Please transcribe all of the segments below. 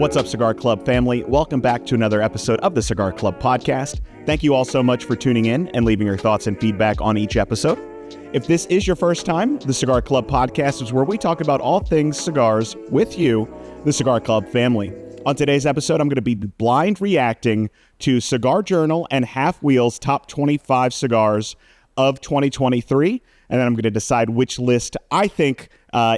What's up, Cigar Club family? Welcome back to another episode of the Cigar Club podcast. Thank you all so much for tuning in and leaving your thoughts and feedback on each episode. If this is your first time, the Cigar Club podcast is where we talk about all things cigars with you, the Cigar Club family. On today's episode, I'm going to be blind reacting to Cigar Journal and Halfwheel's top 25 cigars of 2023, and then I'm going to decide which list I think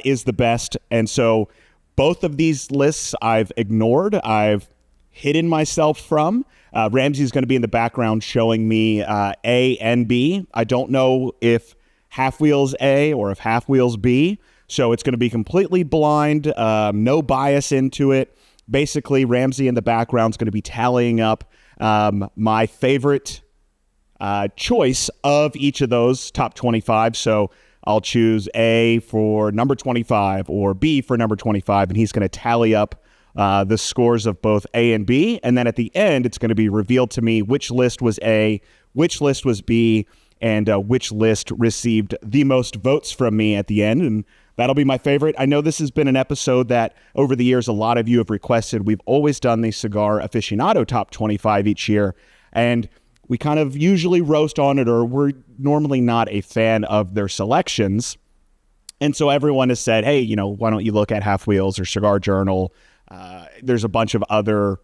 is the best. And so both of these lists I've ignored, I've hidden myself from. Ramsey's going to be in the background showing me A and B. I don't know if Halfwheel's A or if Halfwheel's B, so it's going to be completely blind, no bias into it. Basically, Ramsey in the background is going to be tallying up my favorite choice of each of those top 25. So I'll choose A for number 25 or B for number 25, and he's going to tally up the scores of both A and B. And then at the end, it's going to be revealed to me which list was A, which list was B, and which list received the most votes from me at the end. And that'll be my favorite. I know this has been an episode that over the years, a lot of you have requested. We've always done the Cigar Aficionado top 25 each year, and we kind of usually roast on it, or we're normally not a fan of their selections. And so everyone has said, hey, why don't you look at Halfwheels or Cigar Journal? There's a bunch of other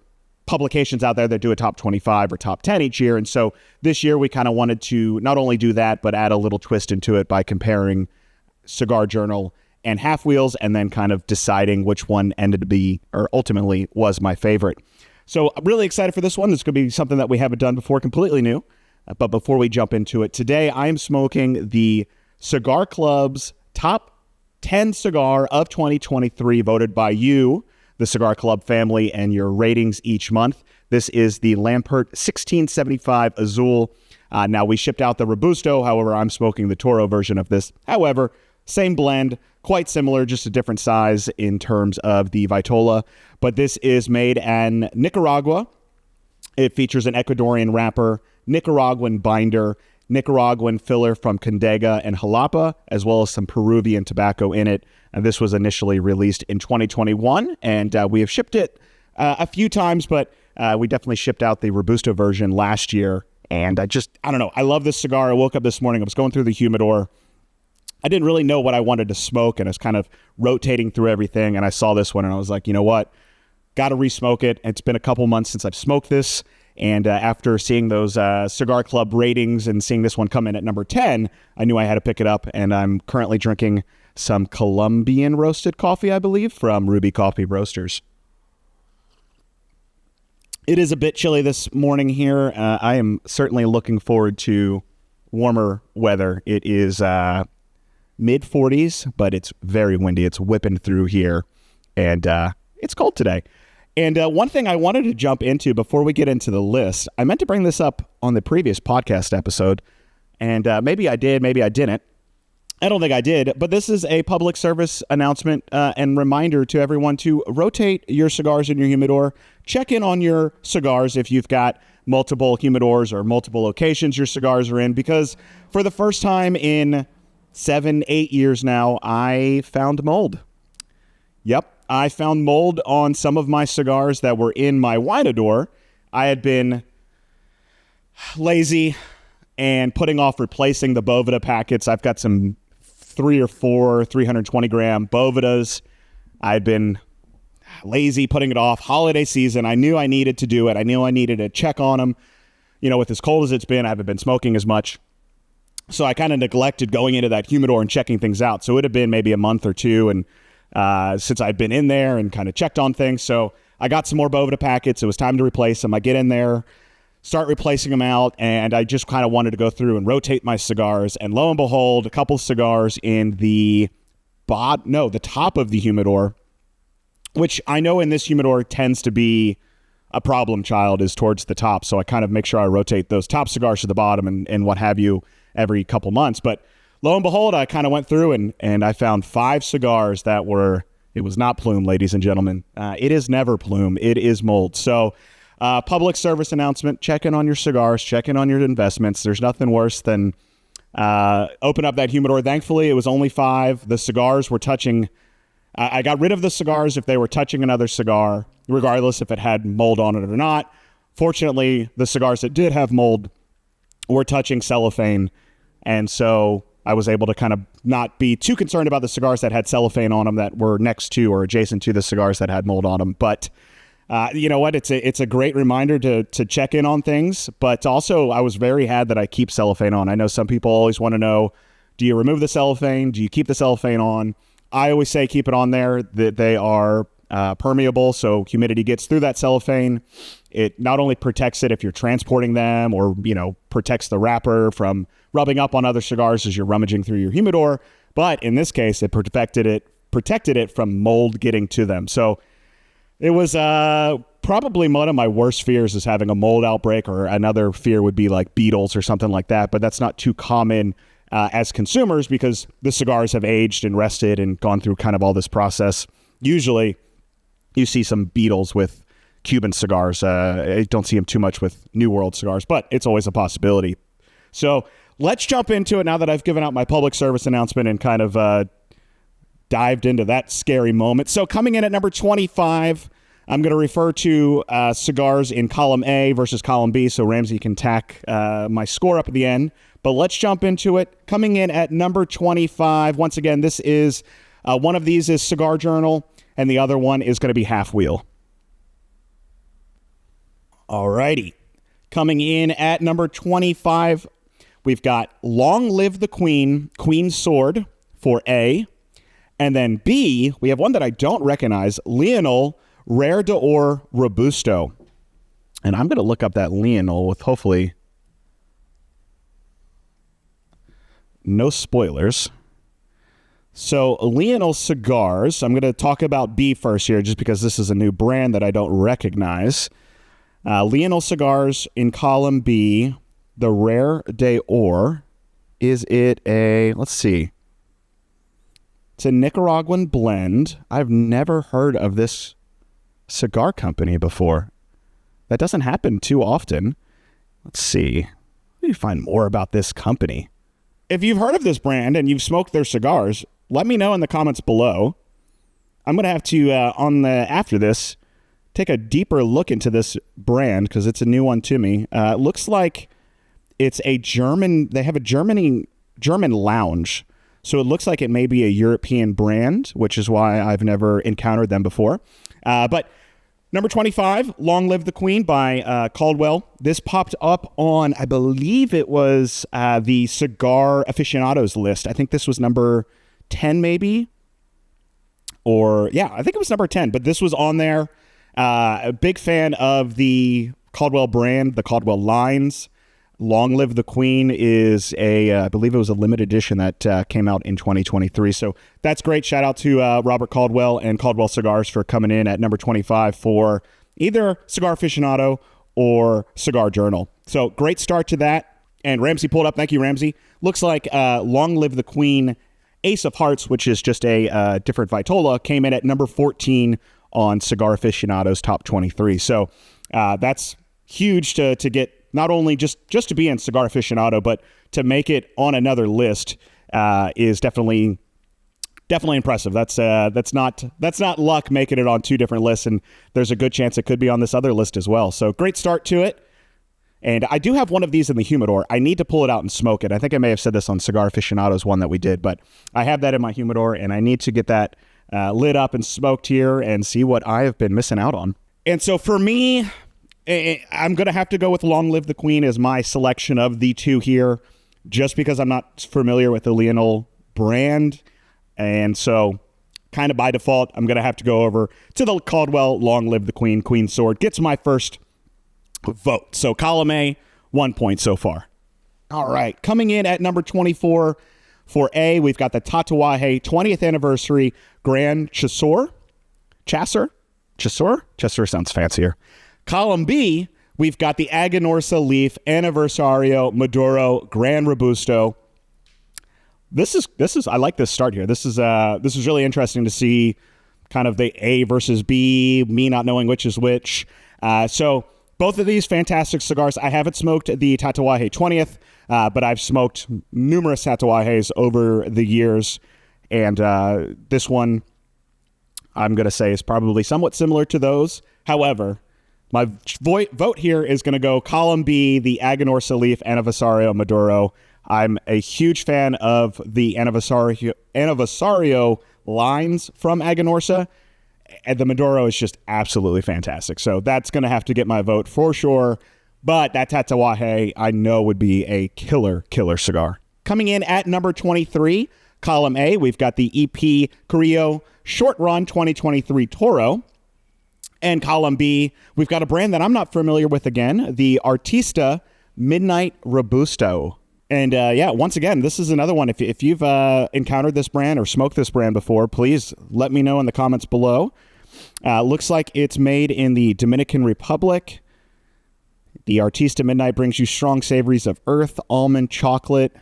publications out there that do a top 25 or top 10 each year. And so this year we kind of wanted to not only do that, but add a little twist into it by comparing Cigar Journal and Halfwheels, and then kind of deciding which one ended to be, or ultimately was, my favorite. So I'm really excited for this one. This is going to be something that we haven't done before, completely new. But before we jump into it, today I am smoking the Cigar Club's top 10 cigar of 2023, voted by you, the Cigar Club family, and your ratings each month. This is the Lampert 1675 Azul. Now, we shipped out the Robusto. However, I'm smoking the Toro version of this. However, same blend, quite similar, just a different size in terms of the Vitola. But this is made in Nicaragua. It features an Ecuadorian wrapper, Nicaraguan binder, Nicaraguan filler from Condega and Jalapa, as well as some Peruvian tobacco in it. And this was initially released in 2021, and we have shipped it a few times, but we definitely shipped out the Robusto version last year. And I don't know. I love this cigar. I woke up this morning. I was going through the humidor. I didn't really know what I wanted to smoke, and I was kind of rotating through everything, and I saw this one, and I was like, you know what? Got to re-smoke it. It's been a couple months since I've smoked this, and after seeing those Cigar Club ratings and seeing this one come in at number 10, I knew I had to pick it up, and I'm currently drinking some Colombian roasted coffee, I believe, from Ruby Coffee Roasters. It is a bit chilly this morning here. I am certainly looking forward to warmer weather. It is mid-40s, but it's very windy. It's whipping through here, and it's cold today. And one thing I wanted to jump into before we get into the list, I meant to bring this up on the previous podcast episode, and maybe I did, maybe I didn't. I don't think I did, but this is a public service announcement and reminder to everyone to rotate your cigars in your humidor. Check in on your cigars if you've got multiple humidors or multiple locations your cigars are in, because for the first time in 7-8 years now, I found mold. Yep, I found mold on some of my cigars that were in my Winador. I had been lazy and putting off replacing the Boveda packets. I've got some 3 or 4 320-gram Bovedas. I'd been lazy putting it off. Holiday season, I knew I needed to do it. I knew I needed to check on them. With as cold as it's been, I haven't been smoking as much. So I kind of neglected going into that humidor and checking things out. So it would have been maybe a month or two, and since I'd been in there and kind of checked on things. So I got some more Boveda packets. It was time to replace them. I get in there, start replacing them out, and I just kind of wanted to go through and rotate my cigars. And lo and behold, a couple cigars in the top of the humidor, which I know in this humidor tends to be a problem child, is towards the top. So I kind of make sure I rotate those top cigars to the bottom and what have you every couple months. But lo and behold, I kind of went through and I found 5 cigars that it was not plume, ladies and gentlemen. It is never plume. It is mold. So public service announcement, check in on your cigars, check in on your investments. There's nothing worse than open up that humidor. Thankfully, it was only 5. The cigars were touching. I got rid of the cigars if they were touching another cigar. regardless if it had mold on it or not. Fortunately, the cigars that did have mold were touching cellophane, and so I was able to kind of not be too concerned about the cigars that had cellophane on them that were next to or adjacent to the cigars that had mold on them. But you know what? It's a great reminder to check in on things, but also I was very had that I keep cellophane on. I know some people always want to know, do you remove the cellophane? Do you keep the cellophane on? I always say keep it on there, that they are permeable, so humidity gets through that cellophane. It not only protects it if you're transporting them, or protects the wrapper from rubbing up on other cigars as you're rummaging through your humidor, but in this case, it protected it from mold getting to them. So it was probably one of my worst fears is having a mold outbreak, or another fear would be like beetles or something like that, but that's not too common as consumers because the cigars have aged and rested and gone through kind of all this process. Usually you see some beetles with Cuban cigars. I don't see them too much with New World cigars, but it's always a possibility. So let's jump into it now that I've given out my public service announcement and kind of dived into that scary moment. So coming in at number 25, I'm going to refer to cigars in column A versus column B, so Ramsey can tack my score up at the end. But let's jump into it. Coming in at number 25, once again, this is one of these is Cigar Journal, and the other one is going to be Halfwheel. Alrighty. Coming in at number 25, we've got Long Live the Queen, Queen's Sword for A. And then B, we have one that I don't recognize, Leonel Rare d'Or Robusto. And I'm going to look up that Leonel with hopefully no spoilers. So Leonel Cigars, I'm going to talk about B first here just because this is a new brand that I don't recognize. Leonel Cigars in column B, the Rare d'Or. Is it a, let's see. It's a Nicaraguan blend. I've never heard of this cigar company before. That doesn't happen too often. Let's see. Let me find more about this company. If you've heard of this brand and you've smoked their cigars, let me know in the comments below. I'm going to have to, after this, take a deeper look into this brand because it's a new one to me. It looks like it's a German, they have a German lounge. So it looks like it may be a European brand, which is why I've never encountered them before. But number 25, Long Live the Queen by Caldwell. This popped up on, I believe it was the Cigar Aficionados list. I think this was number 10 maybe. Or, yeah, I think it was number 10. But this was on there. A big fan of the Caldwell brand, the Caldwell lines. Long Live the Queen is I believe it was a limited edition that came out in 2023. So that's great. Shout out to Robert Caldwell and Caldwell Cigars for coming in at number 25 for either Cigar Aficionado or Cigar Journal. So great start to that. And Ramsey pulled up. Thank you, Ramsey. Looks like Long Live the Queen Ace of Hearts, which is just a different Vitola, came in at number 14 on Cigar Aficionado's top 23. So that's huge to get. Not only just to be in Cigar Aficionado, but to make it on another list is definitely impressive. That's not luck making it on two different lists, and there's a good chance it could be on this other list as well. So great start to it. And I do have one of these in the humidor. I need to pull it out and smoke it. I think I may have said this on Cigar Aficionado's one that we did, but I have that in my humidor, and I need to get that lit up and smoked here and see what I have been missing out on. And so for me, I'm going to have to go with Long Live the Queen as my selection of the two here, just because I'm not familiar with the Leonel brand. And so kind of by default, I'm going to have to go over to the Caldwell Long Live the Queen, Queen's Sword. Gets my first vote. So column A, 1 point so far. All right. Coming in at number 24 for A, we've got the Tatuaje 20th Anniversary Grand Chasseur. Chasseur sounds fancier. Column B, we've got the Aganorsa Leaf Aniversario Maduro Gran Robusto. This is I like this start here. This is really interesting to see kind of the A versus B, me not knowing which is which. So both of these fantastic cigars. I haven't smoked the Tatuaje 20th, but I've smoked numerous Tatuajes over the years, and this one I'm going to say is probably somewhat similar to those. However, my vote here is going to go column B, the Aganorsa Leaf Aniversario Maduro. I'm a huge fan of the Aniversario lines from Aganorsa, and the Maduro is just absolutely fantastic. So that's going to have to get my vote for sure. But that Tatuaje, I know, would be a killer cigar. Coming in at number 23, column A, we've got the EP Carrillo Short Run 2023 Toro. And column B, we've got a brand that I'm not familiar with again, the Artista Midnight Robusto. And once again, this is another one. If you've encountered this brand or smoked this brand before, please let me know in the comments below. Looks like it's made in the Dominican Republic. The Artista Midnight brings you strong savories of earth, almond, chocolate,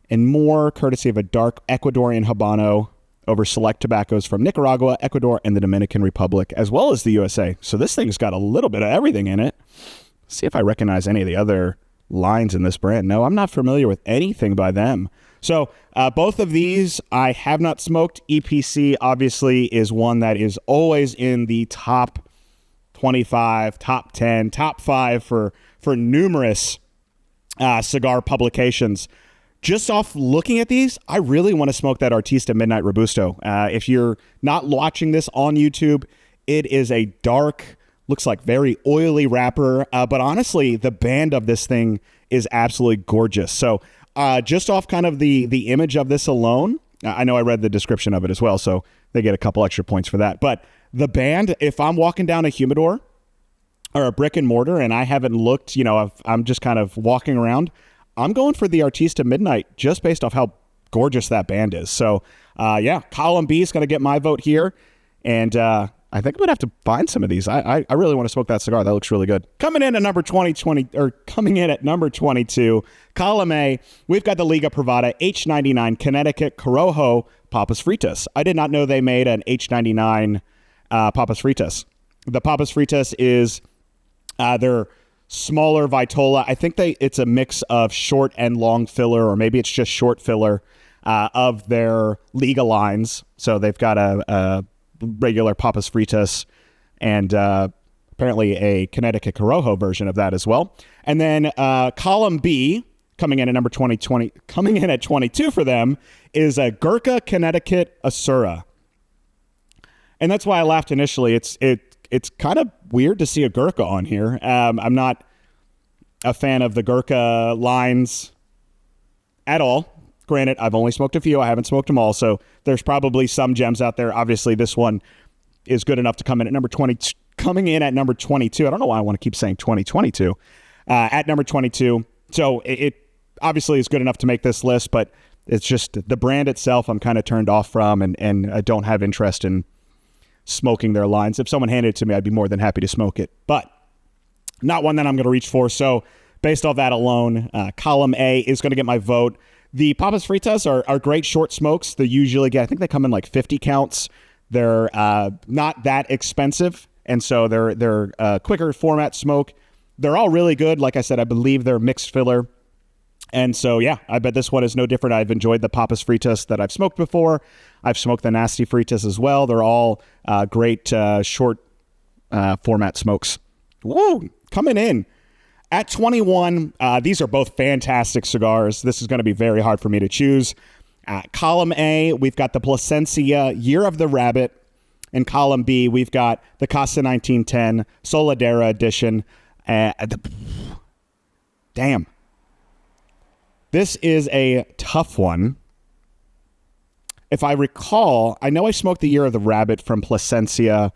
and more, courtesy of a dark Ecuadorian Habano over select tobaccos from Nicaragua, Ecuador, and the Dominican Republic, as well as the USA. So this thing's got a little bit of everything in it. Let's see if I recognize any of the other lines in this brand. No, I'm not familiar with anything by them. So both of these I have not smoked. EPC obviously is one that is always in the top 25, top 10, top 5 for numerous cigar publications. Just off looking at these, I really want to smoke that Artista Midnight Robusto. If you're not watching this on YouTube, it is a dark, looks like very oily wrapper. But honestly, the band of this thing is absolutely gorgeous. So just off kind of the image of this alone, I know I read the description of it as well, so they get a couple extra points for that. But the band, if I'm walking down a humidor or a brick and mortar and I haven't looked, if I'm just kind of walking around, I'm going for the Artista Midnight just based off how gorgeous that band is. So, column B is going to get my vote here. And I think I'm going to have to find some of these. I really want to smoke that cigar. That looks really good. Coming in at number 22, column A, we've got the Liga Privada H99 Connecticut Corojo Papas Fritas. I did not know they made an H99 Papas Fritas. The Papas Fritas is their smaller Vitola. I think it's a mix of short and long filler, or maybe it's just short filler of their Liga lines. So they've got a regular Papas Fritas and apparently a Connecticut Corojo version of that as well. And then column B, coming in at 22 for them, is a Gurkha Connecticut Asura. And that's why I laughed initially. It's kind of weird to see a Gurkha on here. I'm not a fan of the Gurkha lines at all. Granted, I've only smoked a few. I haven't smoked them all, so there's probably some gems out there. Obviously, this one is good enough to come in at number 20. Coming in at number 22. I don't know why I want to keep saying 2022. At number 22. So it obviously is good enough to make this list, but it's just the brand itself I'm kind of turned off from, and I don't have interest in smoking their lines. If someone handed it to me, I'd be more than happy to smoke it, but not one that I'm going to reach for. So based off that alone, column A is going to get my vote. The Papas Fritas are great short smokes. They usually I think they come in like 50 counts. They're not that expensive, and so they're quicker format smoke. They're all really good. Like I said, I believe they're mixed filler. And so, I bet this one is no different. I've enjoyed the Papas Fritas that I've smoked before. I've smoked the Nasty Fritas as well. They're all great short format smokes. Woo! Coming in at 21, these are both fantastic cigars. This is going to be very hard for me to choose. Column A, we've got the Plasencia Year of the Rabbit. And column B, we've got the Casa 1910 Solidera Edition. Damn. This is a tough one. If I recall, I know I smoked the Year of the Rabbit from Plasencia.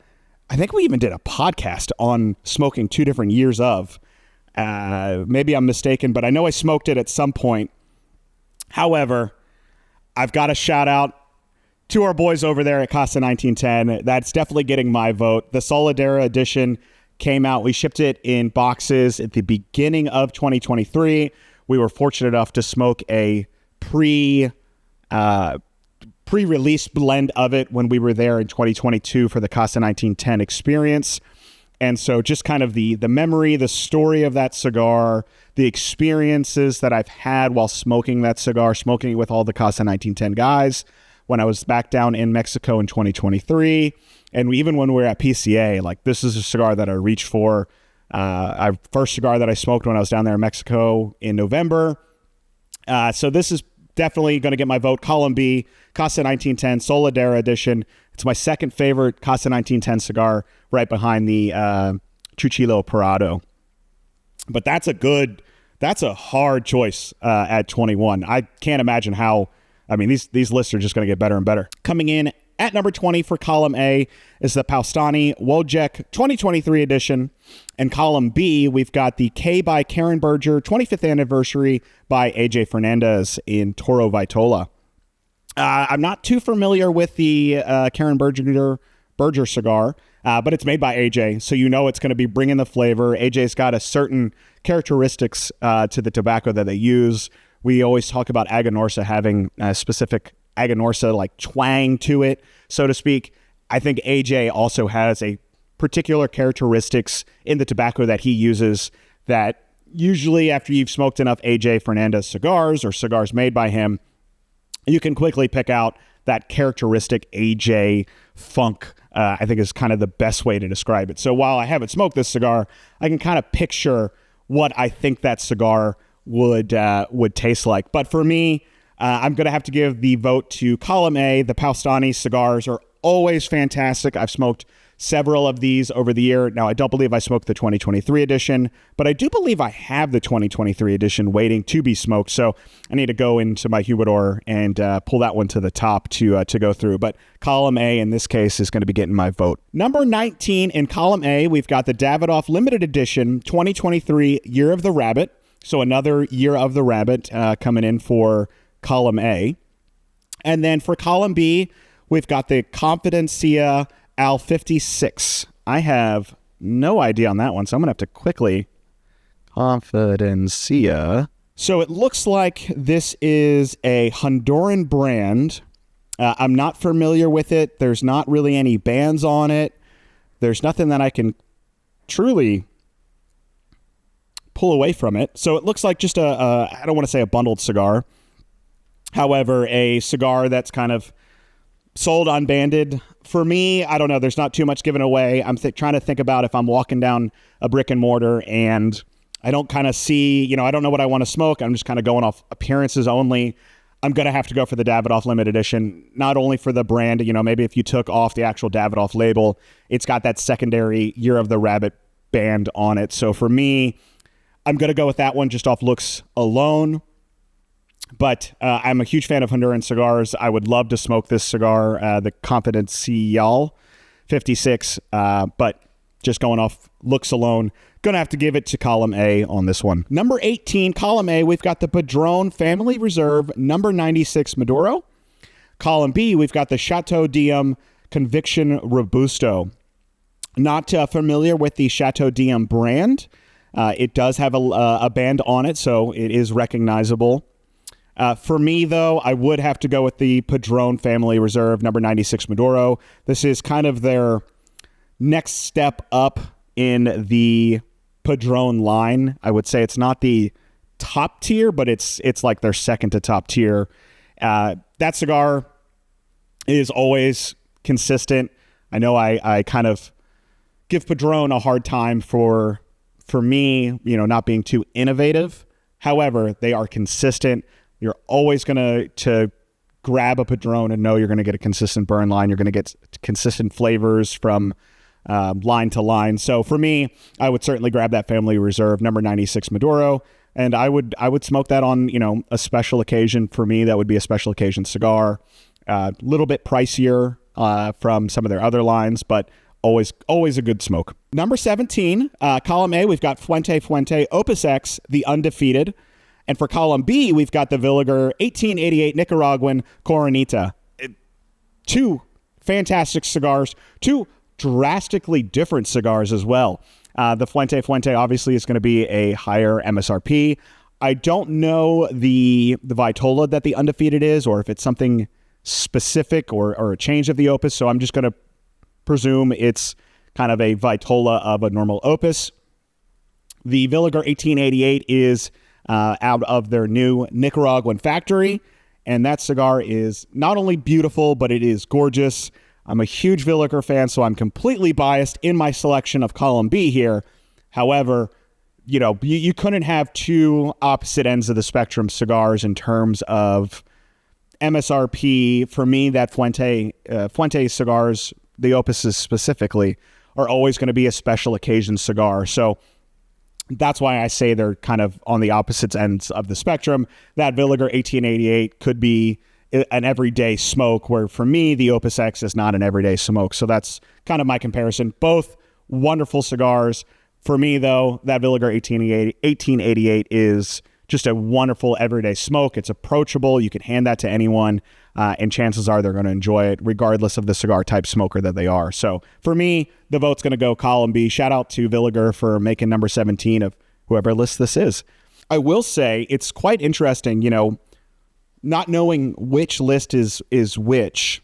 I think we even did a podcast on smoking two different years of. Maybe I'm mistaken, but I know I smoked it at some point. However, I've got to shout out to our boys over there at Casa 1910. That's definitely getting my vote. The Solidera Edition came out. We shipped it in boxes at the beginning of 2023. We were fortunate enough to smoke a pre-release blend of it when we were there in 2022 for the Casa 1910 experience. And so just kind of the memory, the story of that cigar, the experiences that I've had while smoking that cigar, smoking it with all the Casa 1910 guys, when I was back down in Mexico in 2023. And even when we were at PCA, like this is a cigar that I reached for. First cigar that I smoked when I was down there in Mexico in November. So this is definitely going to get my vote. Column B, Casa 1910 Soladera Edition. It's my second favorite Casa 1910 cigar, right behind the Chuchilo Parado. But that's a hard choice at 21. I can't imagine how, these lists are just going to get better and better. Coming in at number 20 for column A is the Paustani Wojciech 2023 edition. And column B, we've got the K by Karen Berger 25th anniversary by AJ Fernandez in Toro Vitola. I'm not too familiar with the Karen Berger cigar, but it's made by AJ, so you know it's going to be bringing the flavor. AJ's got a certain characteristics to the tobacco that they use. We always talk about Aganorsa having a specific Aganorsa like twang to it, so to speak. I think AJ also has a particular characteristics in the tobacco that he uses that usually after you've smoked enough AJ Fernandez cigars or cigars made by him, you can quickly pick out that characteristic AJ funk. I think is kind of the best way to describe it. So while I haven't smoked this cigar, I can kind of picture what I think that cigar would taste like. But for me, I'm going to have to give the vote to column A. The Paustani cigars are always fantastic. I've smoked several of these over the year. Now, I don't believe I smoked the 2023 edition, but I do believe I have the 2023 edition waiting to be smoked. So I need to go into my humidor and pull that one to the top to go through. But column A in this case is going to be getting my vote. Number 19 in column A, we've got the Davidoff Limited Edition 2023 Year of the Rabbit. So another Year of the Rabbit coming in for column A. And then for column B, we've got the Confidencia Al 56. I have no idea on that one, so I'm going to have to quickly... Confidencia. So it looks like this is a Honduran brand. I'm not familiar with it. There's not really any bands on it. There's nothing that I can truly pull away from it. So it looks like just I don't want to say a bundled cigar. However, a cigar that's kind of sold unbanded. For me, I don't know. There's not too much given away. I'm trying to think about if I'm walking down a brick and mortar and I don't kind of see, I don't know what I want to smoke. I'm just kind of going off appearances only. I'm going to have to go for the Davidoff Limited Edition, not only for the brand, maybe if you took off the actual Davidoff label, it's got that secondary Year of the Rabbit band on it. So for me, I'm going to go with that one just off looks alone. But I'm a huge fan of Honduran cigars. I would love to smoke this cigar, the Confidencial 56, but just going off looks alone, going to have to give it to column A on this one. Number 18, column A, we've got the Padron Family Reserve number 96 Maduro. Column B, we've got the Chateau Diem Conviction Robusto. Not familiar with the Chateau Diem brand. It does have a band on it, so it is recognizable. For me, though, I would have to go with the Padron Family Reserve number 96 Maduro. This is kind of their next step up in the Padron line. I would say it's not the top tier, but it's like their second to top tier. That cigar is always consistent. I know I kind of give Padron a hard time for me, not being too innovative. However, they are consistent. You're always going to grab a Padron and know you're going to get a consistent burn line. You're going to get consistent flavors from line to line. So for me, I would certainly grab that Family Reserve number 96 Maduro, and I would smoke that on a special occasion. For me, that would be a special occasion cigar. A little bit pricier from some of their other lines, but always a good smoke. Number 17, column A, we've got Fuente Opus X, the Undefeated. And for column B, we've got the Villiger 1888 Nicaraguan Coronita. Two fantastic cigars, two drastically different cigars as well. The Fuente obviously is going to be a higher MSRP. I don't know the Vitola that the Undefeated is, or if it's something specific or a change of the Opus, so I'm just going to presume it's kind of a Vitola of a normal Opus. The Villiger 1888 is out of their new Nicaraguan factory, and that cigar is not only beautiful, but it is gorgeous. I'm a huge Villiger fan, so I'm completely biased in my selection of Column B here. However, you couldn't have two opposite ends of the spectrum cigars in terms of MSRP. For me, that Fuente cigars, the Opuses specifically, are always going to be a special occasion cigar. So that's why I say they're kind of on the opposite ends of the spectrum. That Villiger 1888 could be an everyday smoke, where for me, the Opus X is not an everyday smoke. So that's kind of my comparison. Both wonderful cigars. For me, though, that Villiger 1888 is just a wonderful everyday smoke. It's approachable. You can hand that to anyone, and chances are they're going to enjoy it, regardless of the cigar type smoker that they are. So for me, the vote's going to go Column B. Shout out to Villiger for making number 17 of whoever list this is. I will say it's quite interesting, not knowing which list is which.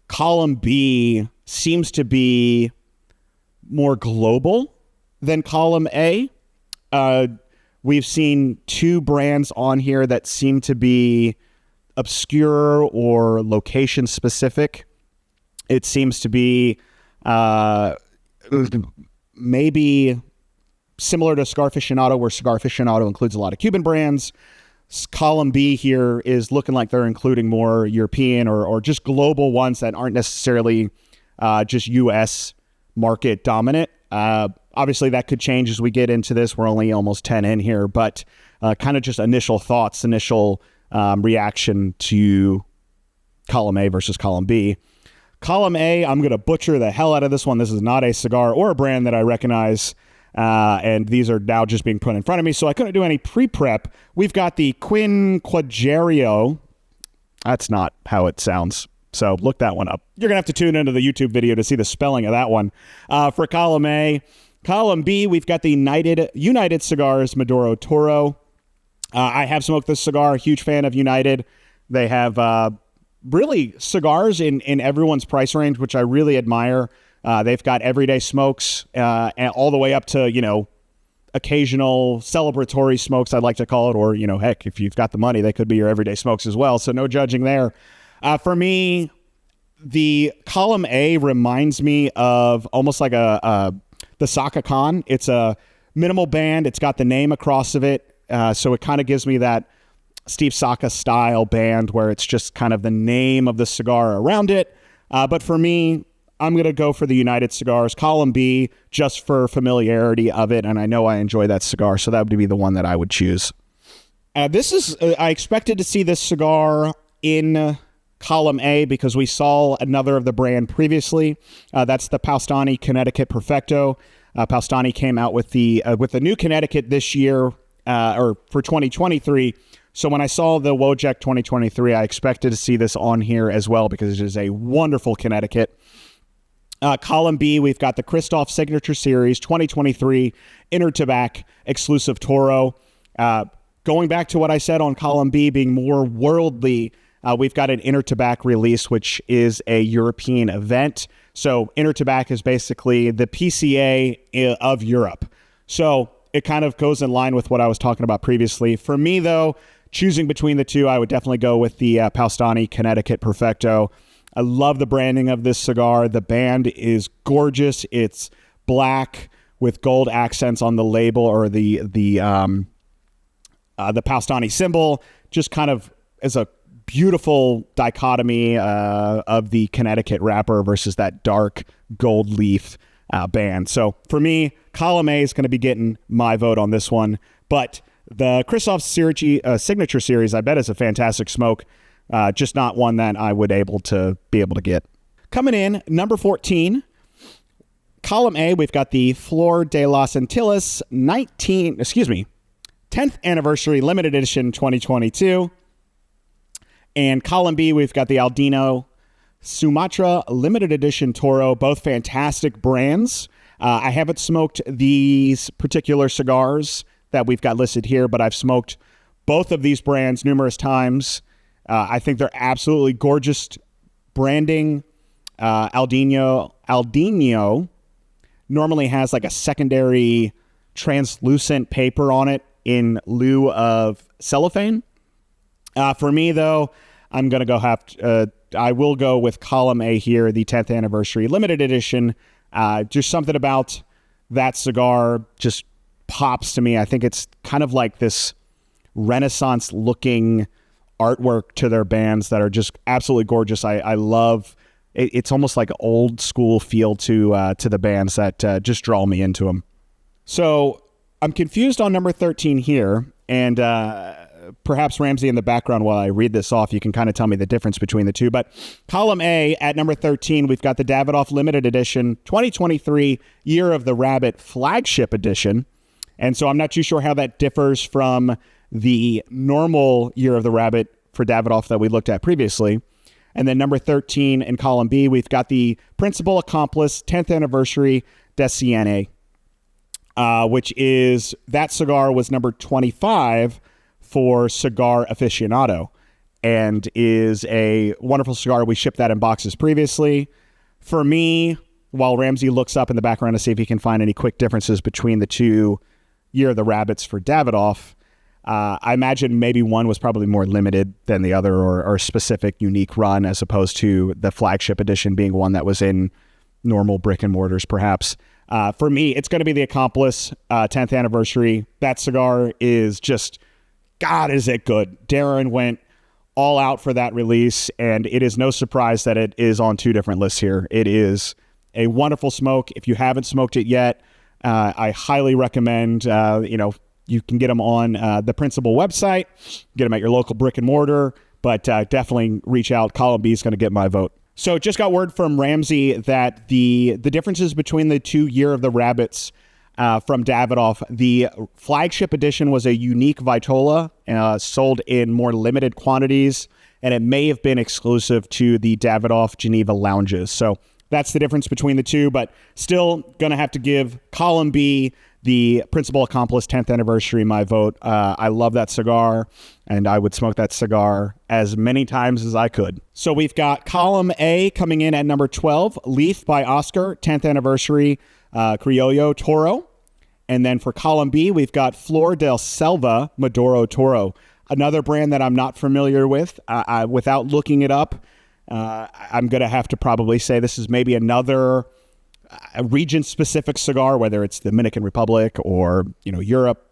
Column B seems to be more global than Column A. We've seen two brands on here that seem to be obscure or location specific. It seems to be maybe similar to Cigar Aficionado, where Cigar Aficionado includes a lot of Cuban brands. Column B here is looking like they're including more European or just global ones that aren't necessarily just U.S. market dominant. Obviously, that could change as we get into this. We're only almost 10 in here, but kind of just initial thoughts, initial reaction to Column A versus Column B. Column A, I'm going to butcher the hell out of this one. This is not a cigar or a brand that I recognize, and these are now just being put in front of me, so I couldn't do any pre-prep. We've got the Quinquagerio. That's not how it sounds, so look that one up. You're going to have to tune into the YouTube video to see the spelling of that one. For Column A. Column B, we've got the United Cigars Maduro Toro. I have smoked this cigar, huge fan of United. They have really cigars in everyone's price range, which I really admire. They've got everyday smokes and all the way up to, occasional celebratory smokes, I'd like to call it, or, heck, if you've got the money, they could be your everyday smokes as well. So no judging there. For me, the Column A reminds me of almost like the Saka Khan. It's a minimal band. It's got the name across of it. So it kind of gives me that Steve Saka style band where it's just kind of the name of the cigar around it. But for me, I'm going to go for the United Cigars, Column B, just for familiarity of it. And I know I enjoy that cigar, so that would be the one that I would choose. I expected to see this cigar in Column A because we saw another of the brand previously. That's the Paustani Connecticut Perfecto. Paustani came out with the new Connecticut this year, or for 2023. So when I saw the Wojak 2023, I expected to see this on here as well because it is a wonderful Connecticut. Column B, we've got the Christoph Signature Series 2023 Intertabac exclusive Toro. Going back to what I said on Column B being more worldly, we've got an Intertabac release, which is a European event. So Intertabac is basically the PCA of Europe. So it kind of goes in line with what I was talking about previously. For me, though, choosing between the two, I would definitely go with the Paustani Connecticut Perfecto. I love the branding of this cigar. The band is gorgeous. It's black with gold accents on the label or the Paustani symbol. Just kind of as a beautiful dichotomy of the Connecticut wrapper versus that dark gold leaf band. So for me, Column A is going to be getting my vote on this one. But the Christoph Signature Series, I bet, is a fantastic smoke. Just not one that I would be able to get. Coming in, number 14, Column A, we've got the Flor de las Antillas 10th Anniversary Limited Edition 2022. And Column B, we've got the Aldino Sumatra Limited Edition Toro, both fantastic brands. I haven't smoked these particular cigars that we've got listed here, but I've smoked both of these brands numerous times. I think they're absolutely gorgeous branding. Aldino normally has like a secondary translucent paper on it in lieu of cellophane. For me, though, I'm going to I will go with column A here, the 10th anniversary limited edition. Just something about that cigar just pops to me. I think it's kind of like this Renaissance looking artwork to their bands that are just absolutely gorgeous. I love it. It's almost like an old school feel to the bands that just draw me into them. So I'm confused on number 13 here, and perhaps Ramsey in the background while I read this off, you can kind of tell me the difference between the two. But column A at number 13, we've got the Davidoff Limited Edition 2023 Year of the Rabbit Flagship Edition. And so I'm not too sure how that differs from the normal Year of the Rabbit for Davidoff that we looked at previously. And then number 13 in column B, we've got the Principal Accomplice 10th Anniversary Desciene, which is, that cigar was number 25 for Cigar Aficionado and is a wonderful cigar. We shipped that in boxes previously. For me, while Ramsey looks up in the background to see if he can find any quick differences between the two Year of the Rabbits for Davidoff, I imagine maybe one was probably more limited than the other, or a specific unique run, as opposed to the flagship edition being one that was in normal brick and mortars, perhaps. For me, it's going to be the Accomplice 10th Anniversary. That cigar is just, God, is it good. Darren went all out for that release, and it is no surprise that it is on two different lists here. It is a wonderful smoke. If you haven't smoked it yet, I highly recommend, you can get them on the Principal website, get them at your local brick and mortar, but definitely reach out. Column B is going to get my vote. So just got word from Ramsey that the differences between the two Year of the Rabbits from Davidoff, the flagship edition was a unique Vitola sold in more limited quantities, and it may have been exclusive to the Davidoff Geneva lounges. So that's the difference between the two, but still going to have to give column B, the Principal Accomplice 10th Anniversary, my vote. I love that cigar, and I would smoke that cigar as many times as I could. So we've got column A coming in at number 12, Leaf by Oscar, 10th Anniversary Criollo Toro. And then for column B, we've got Flor del Selva Maduro Toro, another brand that I'm not familiar with. Without looking it up, I'm going to have to probably say this is maybe another region-specific cigar, whether it's the Dominican Republic or Europe,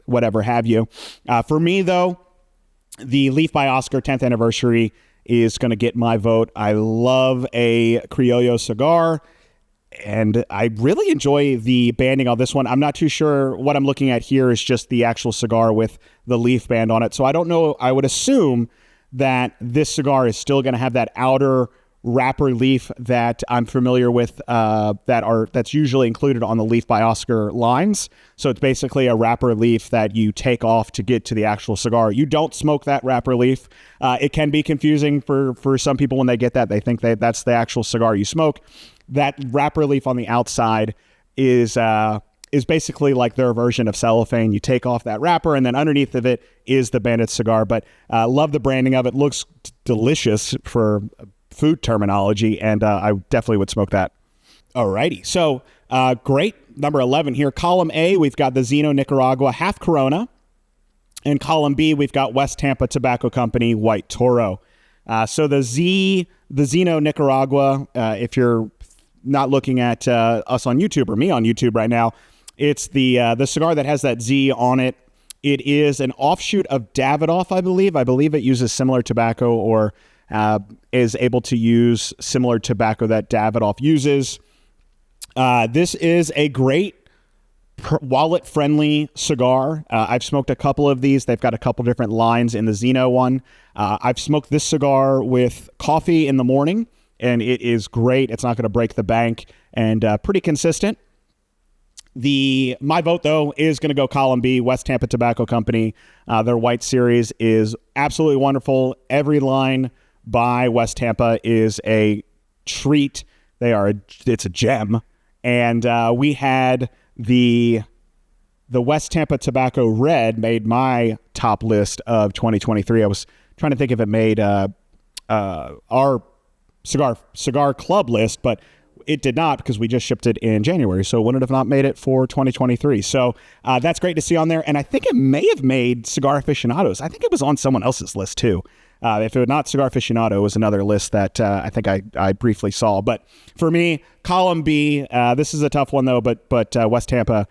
whatever have you. For me, though, the Leaf by Oscar 10th Anniversary is going to get my vote. I love a Criollo cigar, and I really enjoy the banding on this one. I'm not too sure. What I'm looking at here is just the actual cigar with the leaf band on it. So I don't know. I would assume that this cigar is still going to have that outer wrapper leaf that I'm familiar with, that's usually included on the Leaf by Oscar lines. So it's basically a wrapper leaf that you take off to get to the actual cigar. You don't smoke that wrapper leaf. It can be confusing for some people when they get that. They think that's the actual cigar you smoke. That wrapper leaf on the outside is basically like their version of cellophane. You take off that wrapper, and then underneath of it is the Bandit cigar. But love the branding of it. Looks delicious for food terminology, and I definitely would smoke that. Alrighty, so great. Number 11 here. Column A, we've got the Zeno Nicaragua Half Corona. And column B, we've got West Tampa Tobacco Company White Toro. So the Zeno Nicaragua, if you're not looking at us on YouTube or me on YouTube right now, it's the cigar that has that Z on it. It is an offshoot of Davidoff, I believe. I believe it uses similar tobacco, or is able to use similar tobacco that Davidoff uses. This is a great wallet-friendly cigar. I've smoked a couple of these. They've got a couple different lines in the Zeno one. I've smoked this cigar with coffee in the morning, and it is great. It's not going to break the bank, and pretty consistent. My vote, though, is going to go column B, West Tampa Tobacco Company. Their white series is absolutely wonderful. Every line by West Tampa is a treat. It's a gem. And we had the West Tampa Tobacco Red made my top list of 2023. I was trying to think if it made our Cigar Club list, but it did not, because we just shipped it in January, so it wouldn't have not made it for 2023. So that's great to see on there, and I think it may have made Cigar Aficionados. I think it was on someone else's list too. If it was not Cigar Aficionado, it was another list that I think I briefly saw. But for me, column B, this is a tough one though, but West Tampa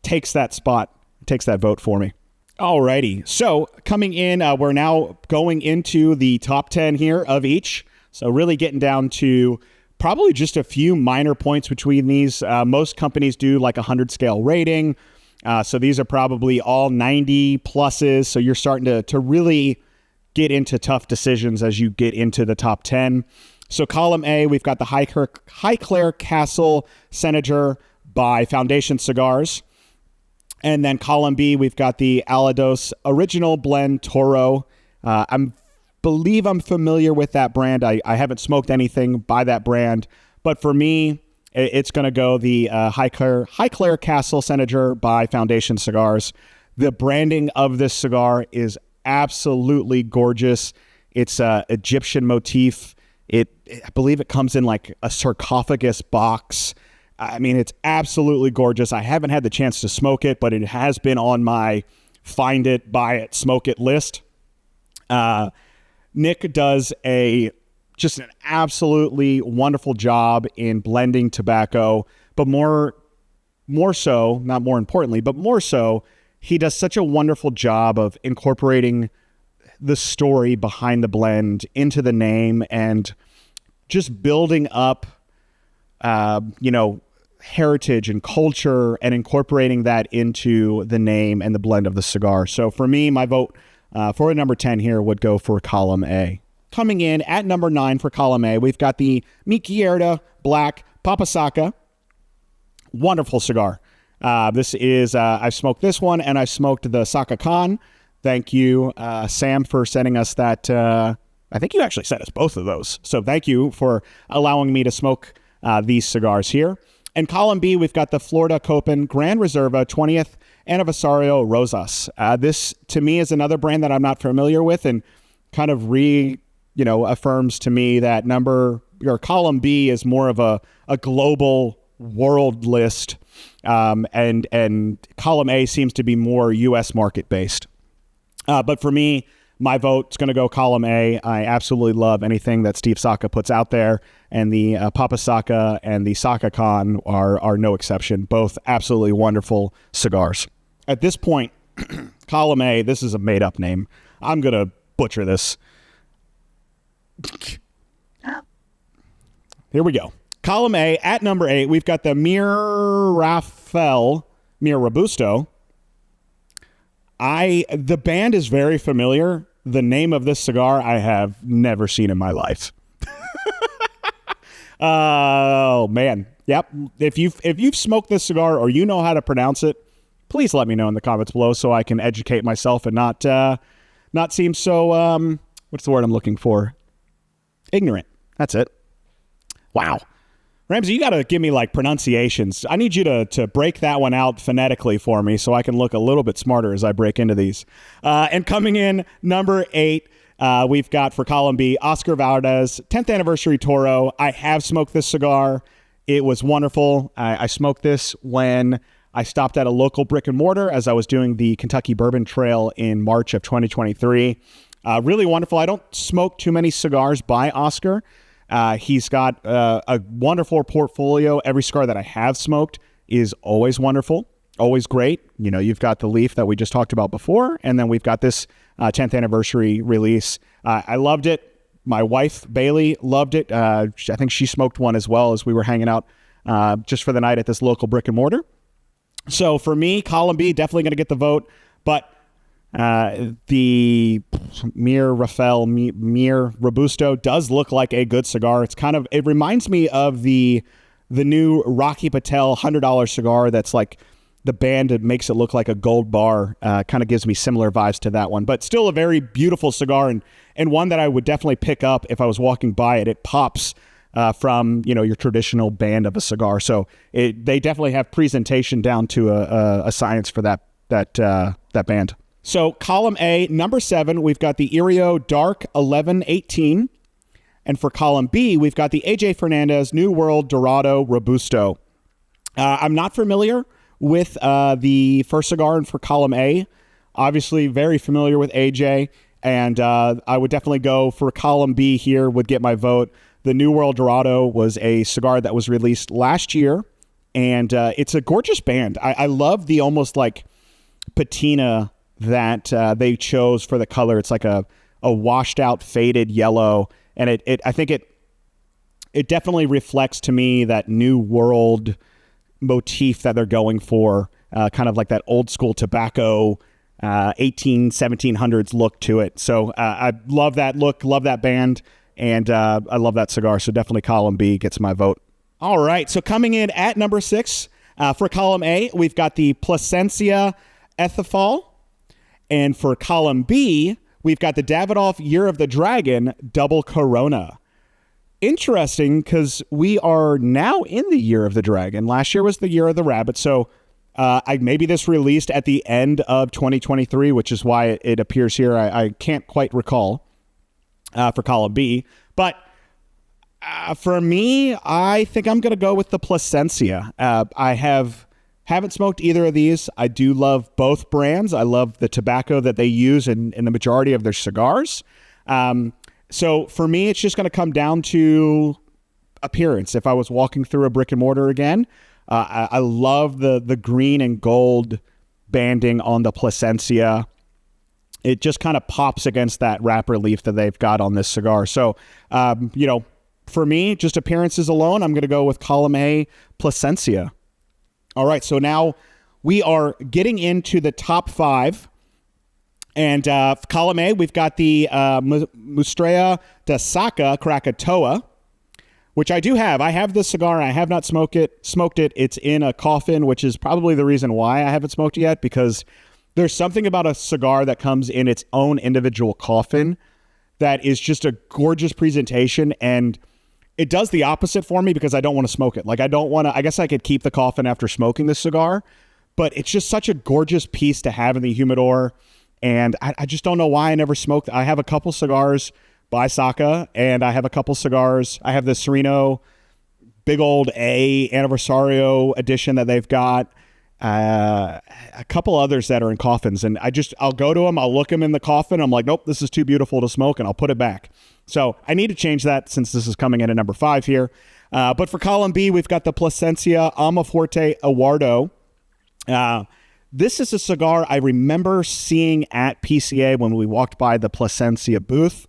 takes that spot, takes that vote for me. Alrighty, so coming in, we're now going into the top 10 here of each. So really getting down to probably just a few minor points between these. Most companies do like 100 scale rating. So these are probably all 90 pluses. So you're starting to really get into tough decisions as you get into the top 10. So column A, we've got the Highclere Castle Senator by Foundation Cigars. And then column B, we've got the Alados Original Blend Toro. Believe I'm familiar with that brand. I haven't smoked anything by that brand, but for me, it's going to go the Highclere Castle Senator by Foundation Cigars. The branding of this cigar is absolutely gorgeous. It's a Egyptian motif. I believe it comes in like a sarcophagus box. I mean, it's absolutely gorgeous. I haven't had the chance to smoke it, but it has been on my find it, buy it, smoke it list. Nick does just an absolutely wonderful job in blending tobacco, but more so, not more importantly, but more so, he does such a wonderful job of incorporating the story behind the blend into the name and just building up, heritage and culture and incorporating that into the name and the blend of the cigar. So for me, my vote for number 10 here would go for column A. Coming in at number 9 for column A, we've got the Mi Izquierda Black Papasaka. Wonderful cigar. This is, I've smoked this one and I smoked the Saka Khan. Thank you, Sam, for sending us that. I think you actually sent us both of those. So thank you for allowing me to smoke these cigars here. And column B, we've got the Florida Copen Gran Reserva 20th Aniversario Rosas. This, to me, is another brand that I'm not familiar with and kind of affirms to me that column B is more of a global world list. And column A seems to be more U.S. market based. But for me, my vote's going to go column A. I absolutely love anything that Steve Saka puts out there, and the Papasaka and the Saka Khan are no exception. Both absolutely wonderful cigars. At this point, column A, this is a made-up name. I'm going to butcher this. Here we go. Column A, at number 8, we've got the Mir Robusto. The band is very familiar. The name of this cigar I have never seen in my life. Oh man. Yep. If you've smoked this cigar or you know how to pronounce it, please let me know in the comments below so I can educate myself and not seem so what's the word I'm looking for? Ignorant. That's it. Wow. Ramsey, you got to give me like pronunciations. I need you to break that one out phonetically for me so I can look a little bit smarter as I break into these. And coming in number 8, we've got for column B, Oscar Valdez 10th Anniversary Toro. I have smoked this cigar. It was wonderful. I smoked this when I stopped at a local brick and mortar as I was doing the Kentucky Bourbon Trail in March of 2023. Really wonderful. I don't smoke too many cigars by Oscar. He's got a wonderful portfolio. Every cigar that I have smoked is always wonderful, always great. You've got the Leaf that we just talked about before, and then we've got this 10th anniversary release. I loved it. My wife, Bailey, loved it. I think she smoked one as well as we were hanging out just for the night at this local brick and mortar. So for me, column B, definitely going to get the vote, but the Mir Robusto does look like a good cigar. It reminds me of the new Rocky Patel $100 cigar that's like the band that makes it look like a gold bar. Kind of gives me similar vibes to that one, but still a very beautiful cigar and one that I would definitely pick up if I was walking by it. It pops from your traditional band of a cigar. So they definitely have presentation down to a science for that band. So column A, number 7, we've got the Irio Dark 1118. And for column B, we've got the AJ Fernandez New World Dorado Robusto. I'm not familiar with the first cigar, and for column A, obviously very familiar with AJ, and I would definitely go for column B here, would get my vote. The New World Dorado was a cigar that was released last year, and it's a gorgeous band. I love the almost like patina that they chose for the color. It's like a washed out faded yellow, and I think it definitely reflects to me that New World motif that they're going for, kind of like that old school tobacco 1700s look to it. So I love that look, love that band, and I love that cigar. So definitely column B gets my vote. All right, so coming in at number 6 for column A, we've got the Plasencia Ethifal, and for column B, we've got the Davidoff Year of the Dragon Double Corona. Interesting, because we are now in the Year of the Dragon. Last year was the Year of the Rabbit, so maybe this released at the end of 2023, which is why it appears here. I can't quite recall for column B, but for me, I think I'm going to go with the Plasencia. I haven't smoked either of these. I do love both brands. I love the tobacco that they use in the majority of their cigars. So for me, it's just going to come down to appearance. If I was walking through a brick and mortar again, I love the green and gold banding on the Plasencia. It just kind of pops against that wrapper leaf that they've got on this cigar. So, for me, just appearances alone, I'm going to go with column A, Plasencia. All right, so now we are getting into the top 5. And column A, we've got the Mustraia de Saka Krakatoa, which I do have. I have this cigar. I have not smoked it. It's in a coffin, which is probably the reason why I haven't smoked it yet, because there's something about a cigar that comes in its own individual coffin that is just a gorgeous presentation, and it does the opposite for me because I don't want to smoke it. Like, I don't want to, I guess I could keep the coffin after smoking this cigar, but it's just such a gorgeous piece to have in the humidor. And I just don't know why I never smoked. I have a couple cigars by Saka, and I have a couple cigars. I have the Sereno Big Old A Anniversario edition that they've got. A couple others that are in coffins. And I'll go to them. I'll look them in the coffin. I'm like, nope, this is too beautiful to smoke, and I'll put it back. So I need to change that since this is coming in at number 5 here. But for column B, we've got the Plasencia Almafuerte Aguardo. This is a cigar I remember seeing at PCA when we walked by the Plasencia booth.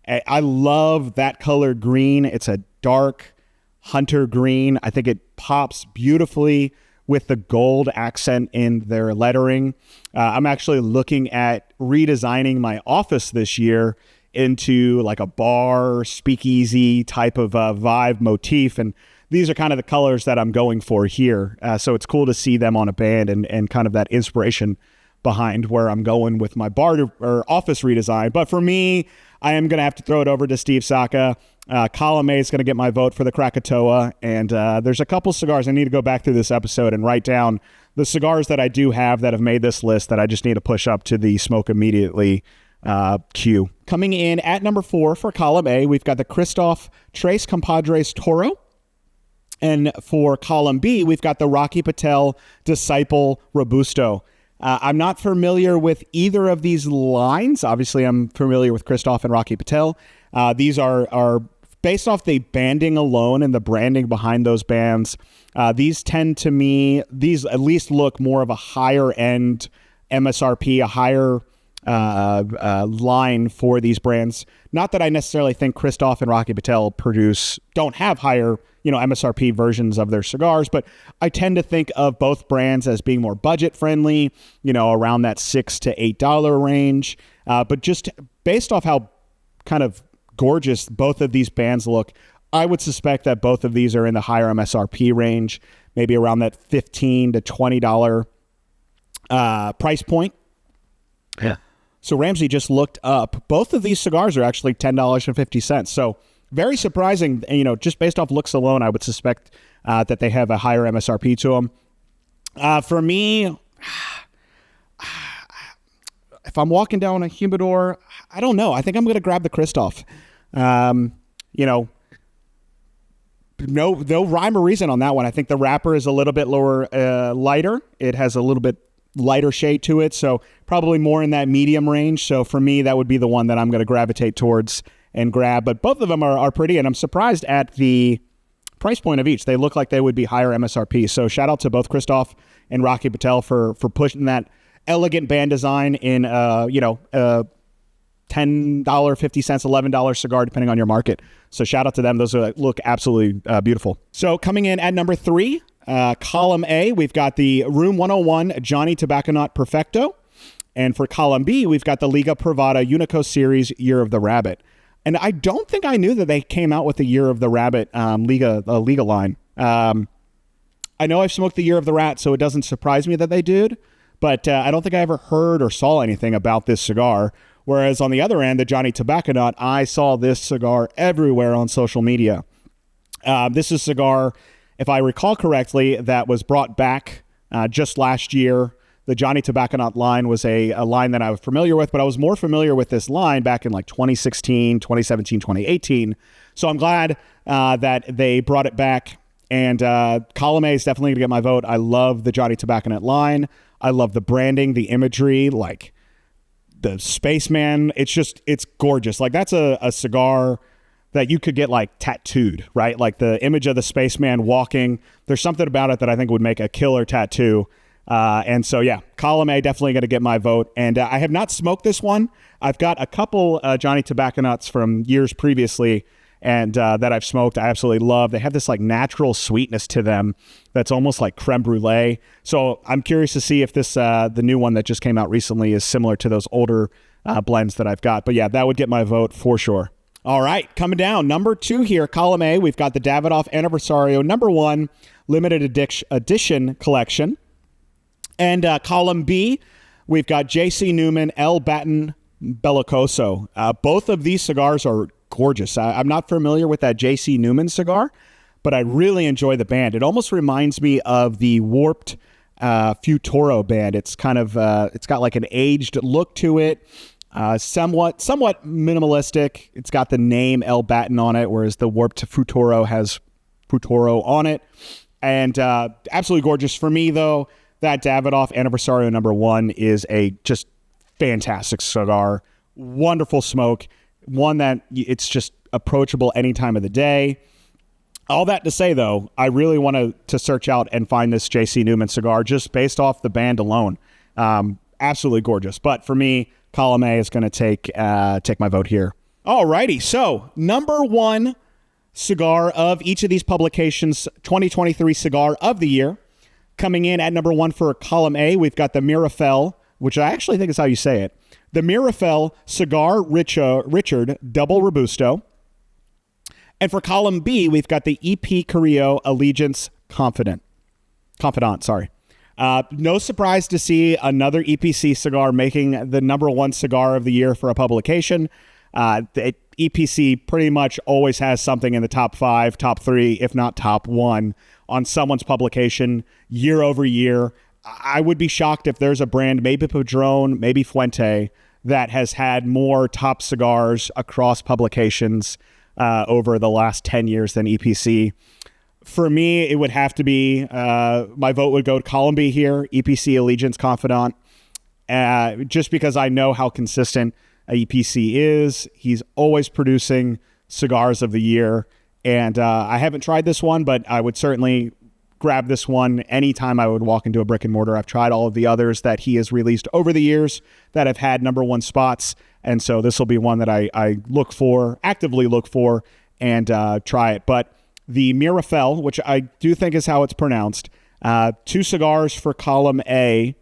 I love that color green. It's a dark hunter green. I think it pops beautifully with the gold accent in their lettering. I'm actually looking at redesigning my office this year into like a bar, speakeasy type of vibe motif, and these are kind of the colors that I'm going for here. So it's cool to see them on a band and kind of that inspiration behind where I'm going with my bar or office redesign. But for me, I am going to have to throw it over to Steve Saka. Column A is going to get my vote for the Krakatoa. And there's a couple cigars. I need to go back through this episode and write down the cigars that I do have that have made this list that I just need to push up to the smoke immediately queue. Coming in at number 4 for column A, we've got the Christoph Tres Compadres Toro. And for column B, we've got the Rocky Patel Disciple Robusto. I'm not familiar with either of these lines. Obviously, I'm familiar with Christoph and Rocky Patel. These are based off the banding alone and the branding behind those bands. These tend to me, these at least look more of a higher end MSRP, a higher line for these brands. Not that I necessarily think Christoph and Rocky Patel don't have higher MSRP versions of their cigars, but I tend to think of both brands as being more budget friendly, around that $6 to $8 range. But just based off how kind of gorgeous both of these bands look, I would suspect that both of these are in the higher MSRP range, maybe around that $15 to $20 price point. Yeah. So Ramsey just looked up. Both of these cigars are actually $10.50. So very surprising, just based off looks alone, I would suspect that they have a higher MSRP to them. For me, if I'm walking down a humidor, I don't know. I think I'm going to grab the Christoph. no rhyme or reason on that one. I think the wrapper is a little bit lighter. It has a little bit lighter shade to it, so probably more in that medium range. So for me, that would be the one that I'm going to gravitate towards and grab. But both of them are pretty, and I'm surprised at the price point of each. They look like they would be higher MSRP. So shout out to both Christoph and Rocky Patel for pushing that elegant band design in $10, $50, $11 cigar, depending on your market. So shout out to them. Those look absolutely beautiful. So coming in at number 3, column A, we've got the Room 101 Johnny Tobacconaut Perfecto. And for column B, we've got the Liga Privada Unico Series Year of the Rabbit. And I don't think I knew that they came out with the Year of the Rabbit Liga line. I know I've smoked the Year of the Rat, so it doesn't surprise me that they did. But I don't think I ever heard or saw anything about this cigar. Whereas on the other end, the Johnny Tobacconaut, I saw this cigar everywhere on social media. This is a cigar, if I recall correctly, that was brought back just last year. The Johnny Tobacconaut line was a line that I was familiar with, but I was more familiar with this line back in like 2016, 2017, 2018. So I'm glad that they brought it back. And column A is definitely going to get my vote. I love the Johnny Tobacconaut line. I love the branding, the imagery, like the spaceman. It's gorgeous. Like that's a cigar that you could get like tattooed, right? Like the image of the spaceman walking. There's something about it that I think would make a killer tattoo. And so, yeah, column A definitely going to get my vote. And I have not smoked this one. I've got a couple Johnny Tobacconauts from years previously and that I've smoked. I absolutely love. They have this like natural sweetness to them that's almost like creme brulee. So I'm curious to see if this the new one that just came out recently is similar to those older blends that I've got. But yeah, that would get my vote for sure. All right, coming down, number 2 here, column A, we've got the Davidoff Anniversario number 1 limited edition collection. And column B, we've got J.C. Newman, El Baton Bellicoso. Both of these cigars are gorgeous. I'm not familiar with that J.C. Newman cigar, but I really enjoy the band. It almost reminds me of the Warped Futuro band. It's kind of, it's got like an aged look to it, somewhat minimalistic. It's got the name El Baton on it, whereas the Warped Futuro has Futuro on it. And absolutely gorgeous. For me, though, that Davidoff Anniversario number 1 is a just fantastic cigar. Wonderful smoke. One that it's just approachable any time of the day. All that to say, though, I really want to search out and find this J.C. Newman cigar just based off the band alone. Absolutely gorgeous. But for me, column A is going to take my vote here. All righty. So number 1 cigar of each of these publications, 2023 Cigar of the Year. Coming in at number 1 for column A, we've got the Mirafel, which I actually think is how you say it. The Mirafel Cigar Richard Double Robusto. And for column B, we've got the EP Carrillo Allegiance Confidant. No surprise to see another EPC cigar making the number 1 cigar of the year for a publication. The EPC pretty much always has something in the top 5, top 3, if not top 1 on someone's publication year over year. I would be shocked if there's a brand, maybe Padron, maybe Fuente, that has had more top cigars across publications over the last 10 years than EPC. For me, it would have to be, my vote would go to column B here, EPC Allegiance Confidant, just because I know how consistent EPC is. He's always producing cigars of the year. And I haven't tried this one, but I would certainly grab this one anytime I would walk into a brick and mortar. I've tried all of the others that he has released over the years that have had number 1 spots. And so this will be one that I actively look for and try it. But the Mirafel, which I do think is how it's pronounced, 2 cigars for column A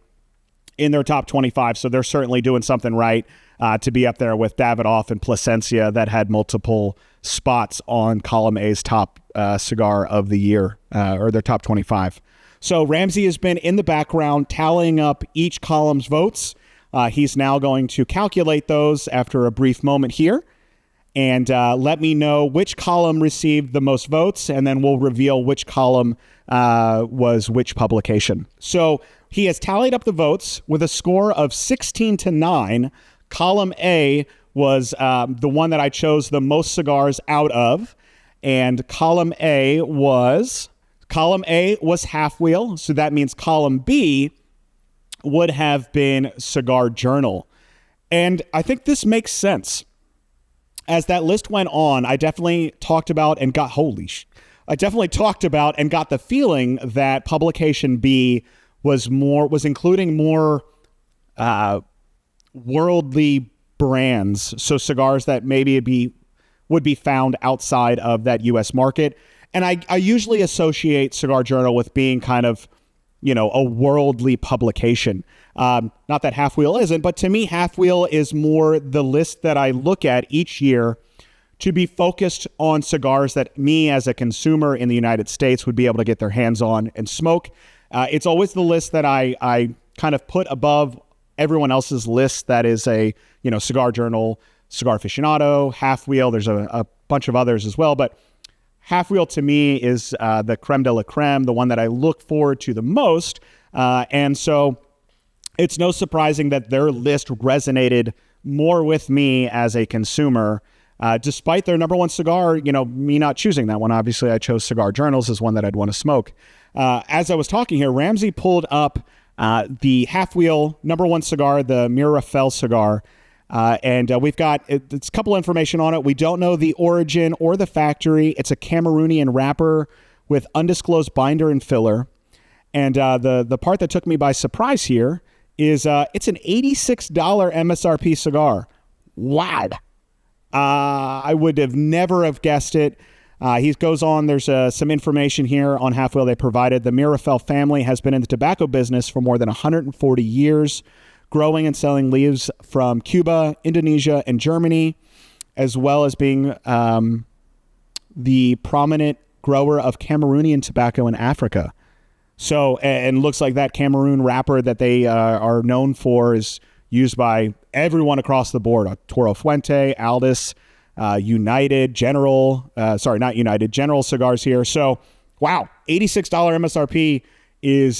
in their top 25. So they're certainly doing something right to be up there with Davidoff and Plasencia that had multiple spots on column A's top cigar of the year, or their top 25. So Ramsey has been in the background tallying up each column's votes. He's now going to calculate those after a brief moment here and let me know which column received the most votes, and then we'll reveal which column was which publication. So he has tallied up the votes with a score of 16-9. Column A was the one that I chose the most cigars out of. And column A was Halfwheel. So that means column B would have been Cigar Journal. And I think this makes sense. As that list went on, I definitely talked about and got the feeling that publication B was including more worldly brands, so cigars that maybe would be found outside of that U.S. market. And I usually associate Cigar Journal with being kind of, a worldly publication. Not that Halfwheel isn't, but to me, Halfwheel is more the list that I look at each year to be focused on cigars that me as a consumer in the United States would be able to get their hands on and smoke. It's always the list that I kind of put above everyone else's list that is a, Cigar Journal, Cigar Aficionado, Halfwheel. There's a bunch of others as well, but Halfwheel to me is the creme de la creme, the one that I look forward to the most. And so it's no surprising that their list resonated more with me as a consumer, despite their number one cigar, me not choosing that one. Obviously, I chose Cigar Journals as one that I'd want to smoke. As I was talking here, Ramsey pulled up the Halfwheel number one cigar, the Mirafell cigar. And we've got it's a couple information on it. We don't know the origin or the factory. It's a Cameroonian wrapper with undisclosed binder and filler. And the part that took me by surprise here is it's an $86 MSRP cigar. Wow. I would have never have guessed it. He goes on, there's some information here on Halfwheel they provided. The Mirafell family has been in the tobacco business for more than 140 years, growing and selling leaves from Cuba, Indonesia, and Germany, as well as being the prominent grower of Cameroonian tobacco in Africa. So, and looks like that Cameroon wrapper that they are known for is used by everyone across the board. Toro Fuente, Aldis, United, General Cigars here. So, wow, $86 MSRP is,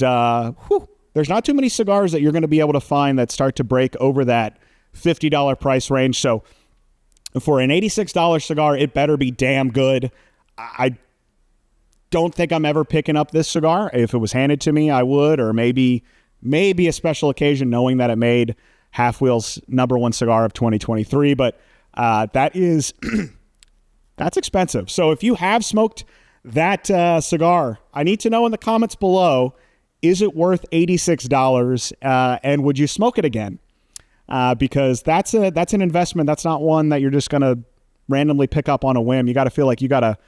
there's not too many cigars that you're going to be able to find that start to break over that $50 price range. So for an $86 cigar, it better be damn good. I don't think I'm ever picking up this cigar. If it was handed to me, I would, or maybe a special occasion knowing that it made Halfwheel's number one cigar of 2023. But that's expensive. So if you have smoked that cigar, I need to know in the comments below, is it worth $86? And would you smoke it again? Because that's an investment. That's not one that you're just going to randomly pick up on a whim. You got to feel like you got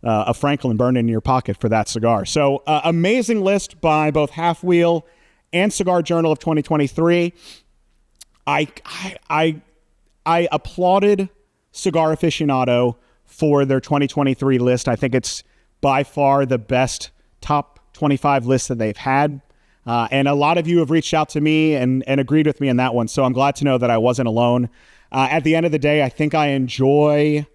a Franklin burned in your pocket for that cigar. So amazing list by both Halfwheel and Cigar Journal of 2023. I applauded Cigar Aficionado for their 2023 list. I think it's by far the best top 25 lists that they've had. And a lot of you have reached out to me and agreed with me on that one. So I'm glad to know that I wasn't alone. At the end of the day, I think I enjoy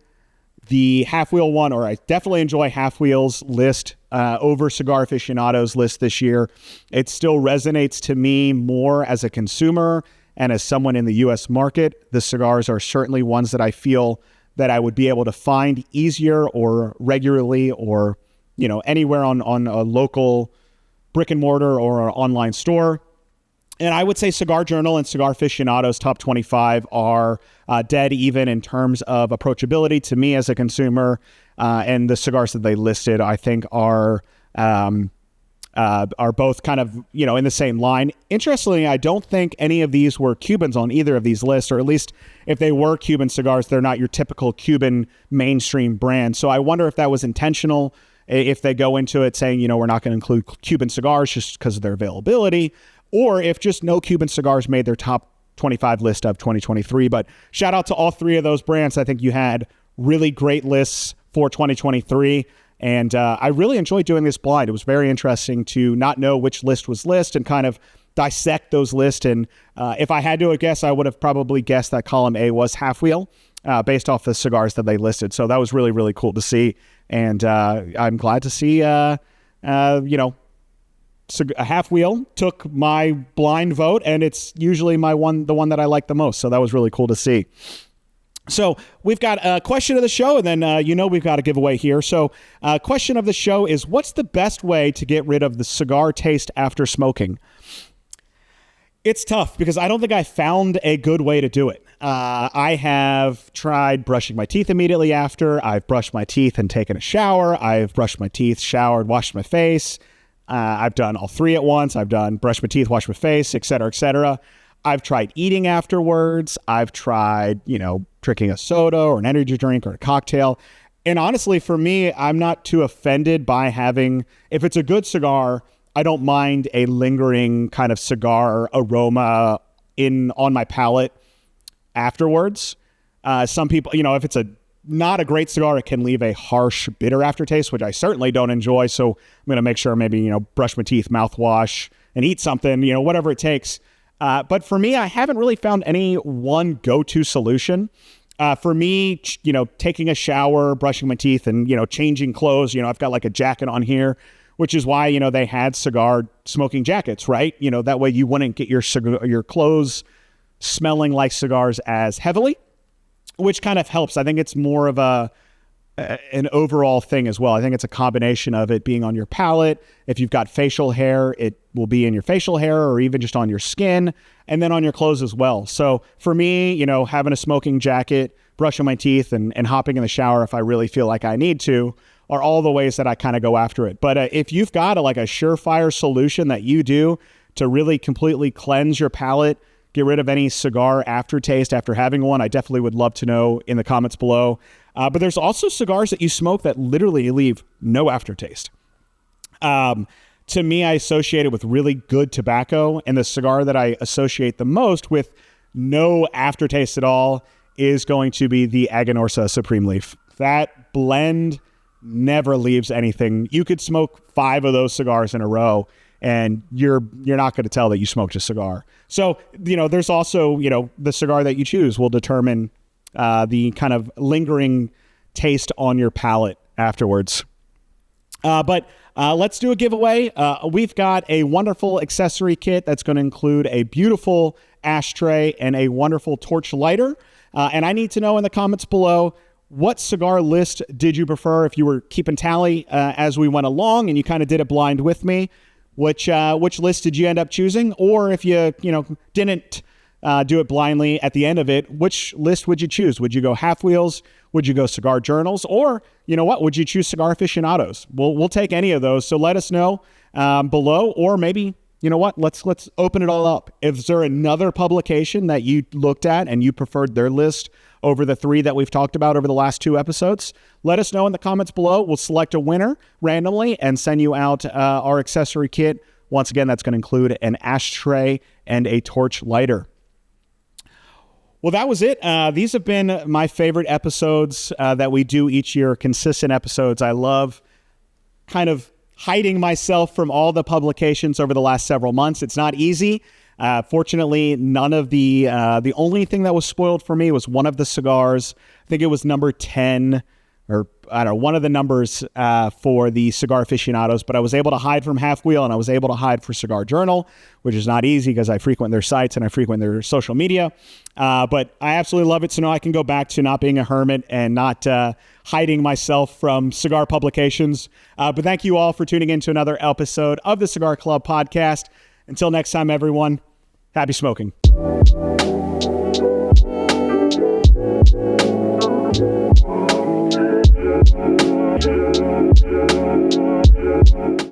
the Halfwheel one, or I definitely enjoy Halfwheel's list over Cigar Aficionado's list this year. It still resonates to me more as a consumer and as someone in the U.S. market. The cigars are certainly ones that I feel that I would be able to find easier or regularly, or anywhere on a local brick and mortar or online store. And I would say Cigar Journal and Cigar Aficionado's top 25 are dead even in terms of approachability to me as a consumer. And the cigars that they listed, I think, are both kind of, in the same line. Interestingly, I don't think any of these were Cubans on either of these lists, or at least if they were Cuban cigars, they're not your typical Cuban mainstream brand. So I wonder if that was intentional, if they go into it saying, we're not going to include Cuban cigars just because of their availability, or if just no Cuban cigars made their top 25 list of 2023. But shout out to all three of those brands. I think you had really great lists for 2023. And I really enjoyed doing this blind. It was very interesting to not know which list was list and kind of dissect those lists. And if I had to guess, I would have probably guessed that column A was Halfwheel based off the cigars that they listed. So that was really, really cool to see. And I'm glad to see, Halfwheel took my blind vote, and it's usually the one that I like the most. So that was really cool to see. So we've got a question of the show, and then we've got a giveaway here. So question of the show is, what's the best way to get rid of the cigar taste after smoking? It's tough because I don't think I found a good way to do it. I have tried brushing my teeth immediately after. I've brushed my teeth and taken a shower. I've brushed my teeth, showered, washed my face. I've done all three at once. I've done brush my teeth, wash my face, et cetera, et cetera. I've tried eating afterwards. I've tried, drinking a soda or an energy drink or a cocktail. And honestly, for me, I'm not too offended by if it's a good cigar, I don't mind a lingering kind of cigar aroma on my palate afterwards. Some people, if it's not a great cigar, it can leave a harsh, bitter aftertaste, which I certainly don't enjoy. So I'm going to make sure maybe, brush my teeth, mouthwash, and eat something, whatever it takes. But for me, I haven't really found any one go-to solution. For me, taking a shower, brushing my teeth, and, changing clothes, I've got like a jacket on here, which is why, they had cigar smoking jackets, right? That way you wouldn't get your clothes smelling like cigars as heavily, which kind of helps. I think it's more of an overall thing as well. I think it's a combination of it being on your palate. If you've got facial hair, it will be in your facial hair or even just on your skin, and then on your clothes as well. So for me, having a smoking jacket, brushing my teeth, and hopping in the shower if I really feel like I need to are all the ways that I kind of go after it. But if you've got a surefire solution that you do to really completely cleanse your palate, get rid of any cigar aftertaste after having one, I definitely would love to know in the comments below. But there's also cigars that you smoke that literally leave no aftertaste. To me, I associate it with really good tobacco, and the cigar that I associate the most with no aftertaste at all is going to be the Aganorsa Supreme Leaf. That blend never leaves anything. You could smoke 5 of those cigars in a row, and you're not going to tell that you smoked a cigar. So, there's also, the cigar that you choose will determine the kind of lingering taste on your palate afterwards. But let's do a giveaway. We've got a wonderful accessory kit that's going to include a beautiful ashtray and a wonderful torch lighter. And I need to know in the comments below, what cigar list did you prefer? If you were keeping tally as we went along and you kind of did it blind with me, which list did you end up choosing? Or if you didn't do it blindly at the end of it, which list would you choose? Would you go Halfwheels? Would you go Cigar Journals? Or, would you choose Cigar Aficionados? We'll take any of those. So let us know below, or maybe, let's open it all up. Is there another publication that you looked at and you preferred their list over the 3 that we've talked about over the last 2 episodes? Let us know in the comments below. We'll select a winner randomly and send you out our accessory kit. Once again, that's going to include an ashtray and a torch lighter. Well, that was it. These have been my favorite episodes that we do each year, consistent episodes. I love kind of hiding myself from all the publications over the last several months. It's not easy. Fortunately, none of the only thing that was spoiled for me was one of the cigars. I think it was number 10, or I don't know, one of the numbers for the Cigar Aficionados, but I was able to hide from Halfwheel, and I was able to hide for Cigar Journal, which is not easy because I frequent their sites and I frequent their social media. But I absolutely love it. So now I can go back to not being a hermit and not hiding myself from cigar publications. But thank you all for tuning in to another episode of the Cigar Club podcast. Until next time, everyone, happy smoking.